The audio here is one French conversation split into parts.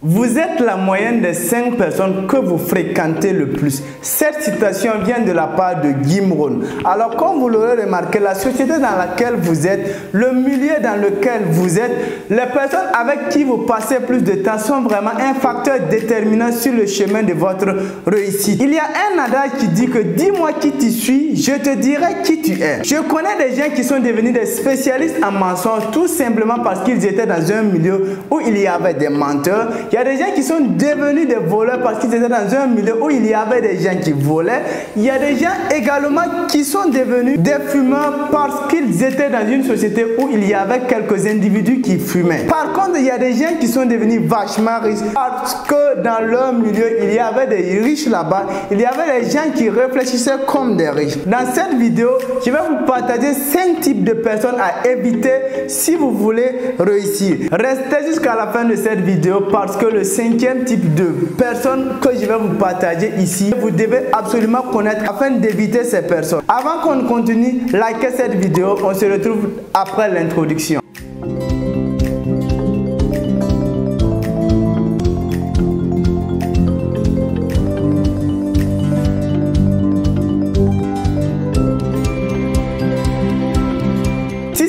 Vous êtes la moyenne des 5 personnes que vous fréquentez le plus. Cette citation vient de la part de Jim Rohn. Alors, comme vous l'aurez remarqué, la société dans laquelle vous êtes, le milieu dans lequel vous êtes, les personnes avec qui vous passez plus de temps sont vraiment un facteur déterminant sur le chemin de votre réussite. Il y a un adage qui dit que dis-moi qui tu suis, je te dirai qui tu es. Je connais des gens qui sont devenus des spécialistes en mensonges tout simplement parce qu'ils étaient dans un milieu où il y avait des menteurs. Il y a des gens qui sont devenus des voleurs parce qu'ils étaient dans un milieu où il y avait des gens qui volaient. Il y a des gens également qui sont devenus des fumeurs parce qu'ils étaient dans une société où il y avait quelques individus qui fumaient. Par contre, il y a des gens qui sont devenus vachement riches parce que dans leur milieu, il y avait des riches là-bas. Il y avait des gens qui réfléchissaient comme des riches. Dans cette vidéo, je vais vous partager 5 types de personnes à éviter si vous voulez réussir. Restez jusqu'à la fin de cette vidéo parce que le 5e type de personnes que je vais vous partager ici, vous devez absolument connaître afin d'éviter ces personnes. Avant qu'on continue, likez cette vidéo. On se retrouve après l'introduction.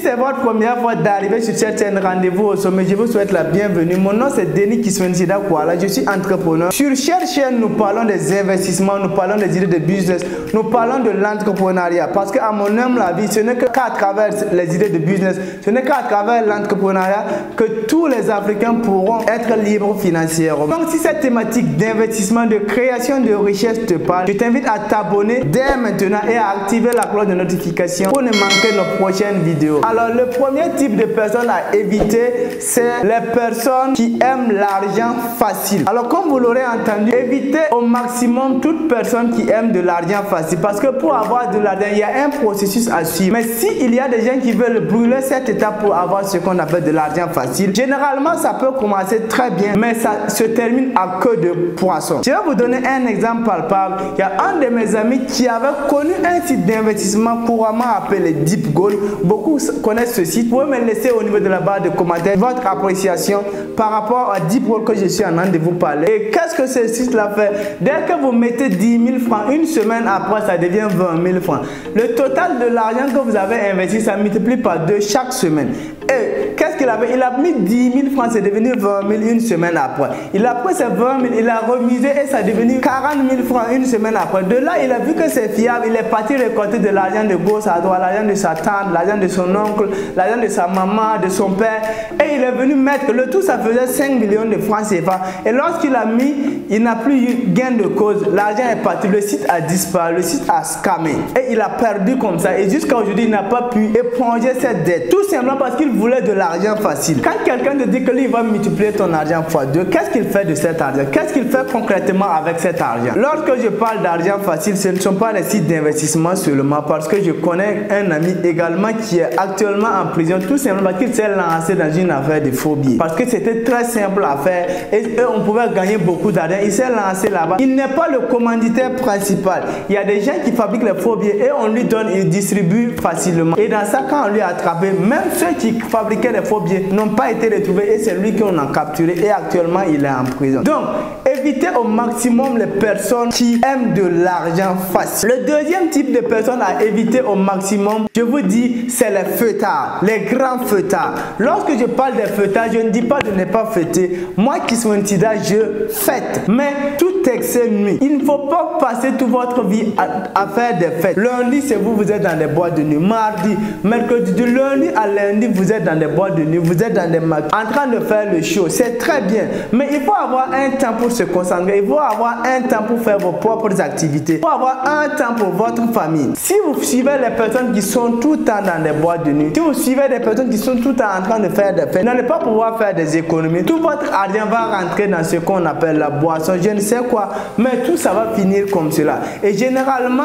C'est votre première fois d'arriver sur cette chaîne Rendez-vous au sommet, je vous souhaite la bienvenue. Mon nom c'est Denis Kiswensida Kuala, je suis entrepreneur. Sur cette chaîne, nous parlons des investissements, nous parlons des idées de business, nous parlons de l'entrepreneuriat. Parce qu'à mon humble avis, ce n'est qu'à travers les idées de business, ce n'est qu'à travers l'entrepreneuriat que tous les Africains pourront être libres financièrement. Donc si cette thématique d'investissement, de création de richesse te parle, je t'invite à t'abonner dès maintenant et à activer la cloche de notification pour ne manquer nos prochaines vidéos. Alors, le premier type de personnes à éviter, c'est les personnes qui aiment l'argent facile. Alors, comme vous l'aurez entendu, évitez au maximum toute personne qui aime de l'argent facile. Parce que pour avoir de l'argent, il y a un processus à suivre. Mais s'il y a des gens qui veulent brûler cette étape pour avoir ce qu'on appelle de l'argent facile, généralement, ça peut commencer très bien, mais ça se termine à queue de poisson. Je vais vous donner un exemple palpable. Il y a un de mes amis qui avait connu un site d'investissement couramment appelé Deep Gold. Beaucoup connaissent ce site. Vous pouvez me laisser au niveau de la barre de commentaires votre appréciation par rapport à Deep Gold que je suis en train de vous parler. Et qu'est-ce que ce site là fait? Dès que vous mettez 10 000 francs, une semaine après, ça devient 20 000 francs. Le total de l'argent que vous avez investi, ça multiplie par 2 chaque semaine. Et qu'est-ce qu'il avait? Il a mis 10 000 francs, c'est devenu 20 000 une semaine après. Il a pris ces 20 000, il a remisé et ça est devenu 40 000 francs une semaine après. De là, il a vu que c'est fiable. Il est parti récolter de l'argent de gauche à droite, l'argent de sa tante, l'argent de son oncle, l'argent de sa maman, de son père. Et il est venu mettre, le tout ça faisait 5 millions de francs CFA. Et lorsqu'il a mis, il n'a plus eu gain de cause. L'argent est parti, le site a disparu, le site a scamé. Et il a perdu comme ça. Et jusqu'à aujourd'hui, il n'a pas pu éponger cette dette. Tout simplement parce qu'il voulait de l'argent facile. Quand quelqu'un te dit que lui va multiplier ton argent fois 2, qu'est-ce qu'il fait de cet argent? Qu'est-ce qu'il fait concrètement avec cet argent? Lorsque je parle d'argent facile, ce ne sont pas les sites d'investissement seulement, parce que je connais un ami également qui est actuellement en prison tout simplement parce qu'il s'est lancé dans une affaire de faux billets. Parce que c'était très simple à faire et on pouvait gagner beaucoup d'argent. Il s'est lancé là-bas. Il n'est pas le commanditaire principal. Il y a des gens qui fabriquent les faux billets et on lui donne, il distribue facilement. Et dans ça, quand on lui a attrapé, même ceux qui fabriquaient les faux billets n'ont pas été retrouvés et c'est lui qu'on a capturé et actuellement il est en prison. Donc, évitez au maximum les personnes qui aiment de l'argent facile. Le deuxième type de personnes à éviter au maximum, je vous dis, c'est les fêtards, les grands fêtards. Lorsque je parle des fêtards, je ne dis pas de ne pas fêter. Moi, Kiswensida, je fête. Mais tout excès nuit. Il ne faut pas passer toute votre vie à faire des fêtes. Lundi, c'est vous, vous êtes dans des boîtes de nuit. Mardi, mercredi, de lundi à lundi, vous êtes dans des boîtes de nuit, vous êtes dans des magasins, en train de faire le show. C'est très bien. Mais il faut avoir un temps pour se concentrer. Il faut avoir un temps pour faire vos propres activités. Il faut avoir un temps pour votre famille. Si vous suivez les personnes qui sont tout le temps dans des boîtes de nuit, si vous suivez des personnes qui sont tout le temps en train de faire des fêtes, vous n'allez pas pouvoir faire des économies. Tout votre argent va rentrer dans ce qu'on appelle la boisson, je ne sais quoi, mais tout ça va finir comme cela. Et généralement,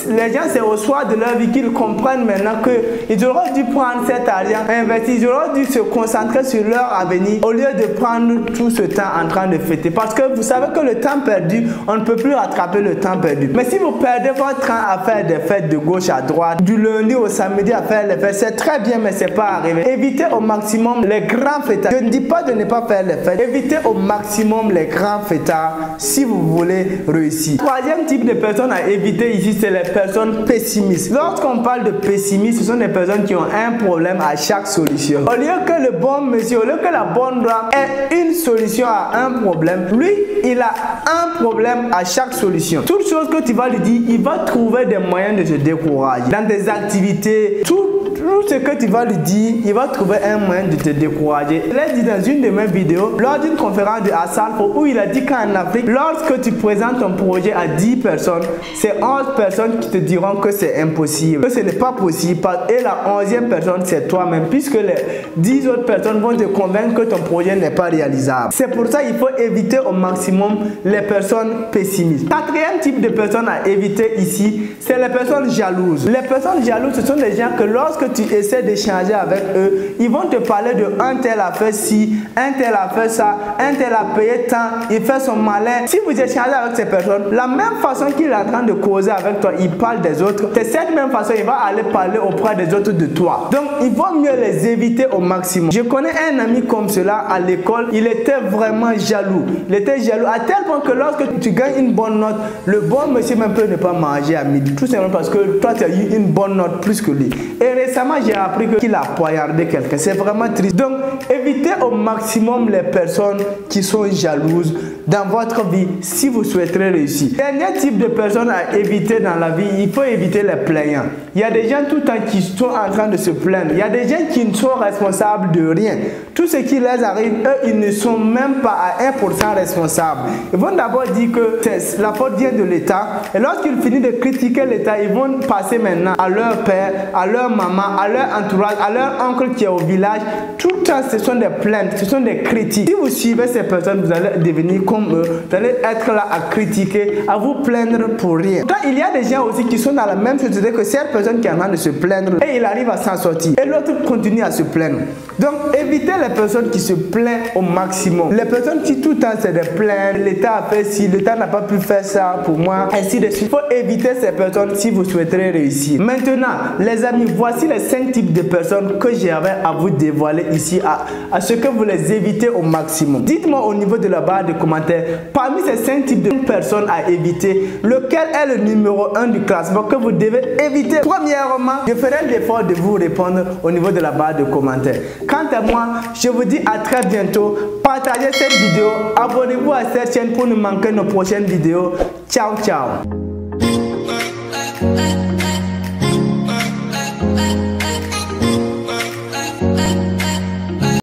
les gens, c'est au soir de leur vie qu'ils comprennent maintenant qu'ils auraient dû prendre cet argent, investir, ils auraient dû se concentrer sur leur avenir au lieu de prendre tout ce temps en train de fêter. Parce que vous savez, savez que le temps perdu, on ne peut plus rattraper le temps perdu. Mais si vous perdez votre temps à faire des fêtes de gauche à droite, du lundi au samedi à faire les fêtes, c'est très bien, mais c'est pas arrivé. Évitez au maximum les grands fêtards. Je ne dis pas de ne pas faire les fêtes. Évitez au maximum les grands fêtards si vous voulez réussir. Troisième type de personnes à éviter ici, c'est les personnes pessimistes. Lorsqu'on parle de pessimistes, ce sont des personnes qui ont un problème à chaque solution. Au lieu que le bon monsieur, au lieu que la bonne dame ait une solution à un problème, lui, il a un problème à chaque solution. Toute chose que tu vas lui dire, il va trouver des moyens de te décourager. Dans des activités, tout ce que tu vas lui dire, il va trouver un moyen de te décourager. Je l'ai dit dans une de mes vidéos, lors d'une conférence de Assalfo, où il a dit qu'en Afrique, lorsque tu présentes ton projet à 10 personnes, c'est 11 personnes qui te diront que c'est impossible, que ce n'est pas possible. Et la 11e personne, c'est toi-même, puisque les 10 autres personnes vont te convaincre que ton projet n'est pas réalisable. C'est pour ça qu'il faut éviter au maximum les personnes pessimistes. Quatrième type de personnes à éviter ici, c'est les personnes jalouses. Les personnes jalouses, ce sont des gens que lorsque tu essaies d'échanger avec eux, ils vont te parler de un tel a fait ci, un tel a fait ça, un tel a payé tant, il fait son malin. Si vous échangez avec ces personnes, la même façon qu'il est en train de causer avec toi, il parle des autres, c'est cette même façon il va aller parler auprès des autres de toi. Donc il vaut mieux les éviter au maximum. Je connais un ami comme cela à l'école, il était vraiment jaloux. Il était jaloux à tel point que lorsque tu gagnes une bonne note, le bon monsieur même peut ne pas manger à midi. Tout simplement parce que toi tu as eu une bonne note plus que lui. Et récemment j'ai appris qu'il a poignardé quelqu'un. C'est vraiment triste. Donc évitez au maximum les personnes qui sont jalouses dans votre vie si vous souhaiterez réussir. Dernier type de personnes à éviter dans la vie, il faut éviter les plaignants. Il y a des gens tout le temps qui sont en train de se plaindre. Il y a des gens qui ne sont responsables de rien. Tout ce qui les arrive, eux, ils ne sont même pas à 1% responsables. Ils vont d'abord dire que la faute vient de l'État. Et lorsqu'ils finissent de critiquer l'État, ils vont passer maintenant à leur père, à leur maman, à leur entourage, à leur oncle qui est au village. Tout le temps, ce sont des plaintes, ce sont des critiques. Si vous suivez ces personnes, vous allez devenir comme eux. Vous allez être là à critiquer, à vous plaindre pour rien. Pourtant, il y a des gens aussi qui sont dans la même société que cette personne qui est en train de se plaindre et il arrive à s'en sortir. Et l'autre continue à se plaindre. Donc, évitez les personnes qui se plaignent au maximum. Les personnes qui tout le temps c'est des plaintes, l'État a fait ci, l'État n'a pas pu faire ça pour moi, ainsi de suite. Il faut éviter ces personnes si vous souhaiterez réussir. Maintenant, les amis, voici les 5 types de personnes que j'avais à vous dévoiler ici, à ce que vous les évitez au maximum. Dites-moi au niveau de la barre de commentaires, parmi ces 5 types de personnes à éviter, lequel est le numéro 1 du classement que vous devez éviter? Premièrement, je ferai l'effort de vous répondre au niveau de la barre de commentaires. Quant à moi, je vous dis à très bientôt. Partagez cette vidéo, abonnez-vous à cette chaîne pour ne manquer nos prochaines vidéos. Ciao, ciao.